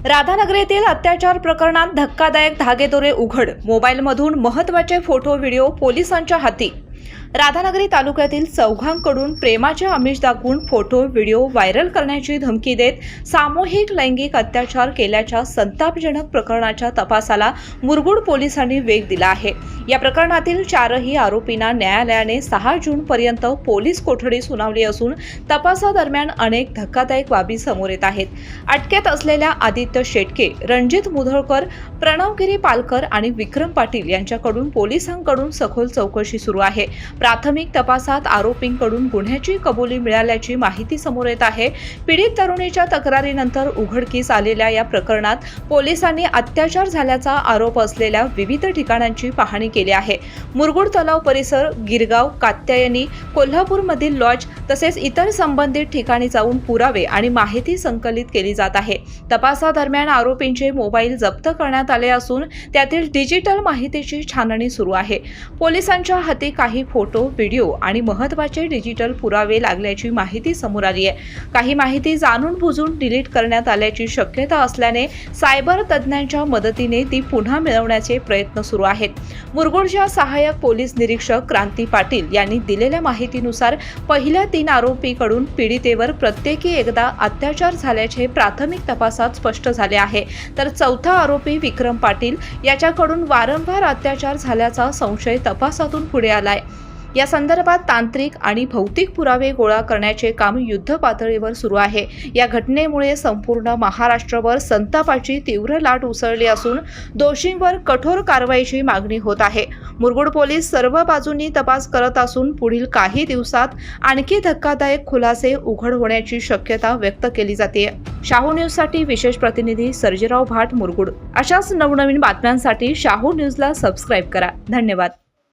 राधानगरी येथील अत्याचार प्रकरणात धक्कादायक धागेदोरे उघड. मोबाईलमधून महत्त्वाचे फोटो व्हिडिओ पोलिसांच्या हाती. राधानगरी तालुक्यातील चौघांकडून प्रेमाचे आमिष दाखवून फोटो व्हिडिओ व्हायरल करण्याची धमकी देत सामूहिक लैंगिक अत्याचार केल्याच्या संतापजनक प्रकरणाच्या तपासाला मुरगुड पोलिसांनी वेग दिला आहे. या प्रकरणातील चारही आरोपींना न्यायालयाने 6 जूनपर्यंत पोलीस कोठडी सुनावली असून तपासादरम्यान अनेक धक्कादायक बाबी समोर येत आहेत. अटकेत असलेल्या आदित्य शेटके, रणजित मुधोळकर, प्रणवगिरी पालकर आणि विक्रम पाटील यांच्याकडून पोलिसांकडून सखोल चौकशी सुरू आहे. प्राथमिक तपासात आरोपींकडून गुन्ह्याची कबुली मिळाल्याची माहिती समोर येत आहे. पीडित तरुणीच्या तक्रारीनंतर उघडकीस आलेल्या या प्रकरणात पोलिसांनी अत्याचार झाल्याचा आरोप असलेल्या विविध ठिकाणांची पाहणी केली आहे. मुरगुड तलाव परिसर, गिरगाव, कात्यायनी, कोल्हापूरमधील लॉज तसेच इतर संबंधित ठिकाणी जाऊन पुरावे आणि माहिती संकलित केली जात आहे. तपासादरम्यान आरोपींचे मोबाईल जप्त करण्यात आले असून त्यातील डिजिटल माहितीची छाननी सुरू आहे. पोलिसांच्या हाती काही फोटो, व्हिडिओ आणि महत्त्वाचे डिजिटल पुरावे लागल्याची माहिती समोर आली आहे. काही माहिती जाणून बुजून डिलीट करण्यात आल्याची शक्यता असल्याने सायबर तज्ज्ञांच्या मदतीने ती पुन्हा मिळवण्याचे प्रयत्न सुरू आहेत. मुरगुडच्या सहाय्यक पोलीस निरीक्षक क्रांती पाटील यांनी दिलेल्या माहितीनुसार पहिल्या 3 आरोपींकडून पीडितेवर प्रत्येकी एकदा अत्याचार झाल्याचे प्राथमिक तपासात स्पष्ट झाले आहे. तर चौथा आरोपी विक्रम पाटील याच्याकडून वारंवार अत्याचार झाल्याचा संशय तपासातून पुढे आलाय. या संदर्भात तांत्रिक आणि भौतिक पुरावे गोळा करण्याचे काम युद्ध पातळीवर सुरू आहे. या घटनेमुळे संपूर्ण महाराष्ट्रावर संतापाची तीव्र लाट उसळली असून दोषींवर कठोर कारवाईची मागणी होत आहे. मुरगुड पोलीस सर्व बाजूंनी तपास करत असून पुढील काही दिवसात आणखी धक्कादायक खुलासे उघड होण्याची शक्यता व्यक्त केली जाते. शाहू न्यूजसाठी विशेष प्रतिनिधी सर्जेराव भाट, मुरगुड. अशाच नवनवीन बातम्यांसाठी शाहू न्यूजला सबस्क्राईब करा. धन्यवाद.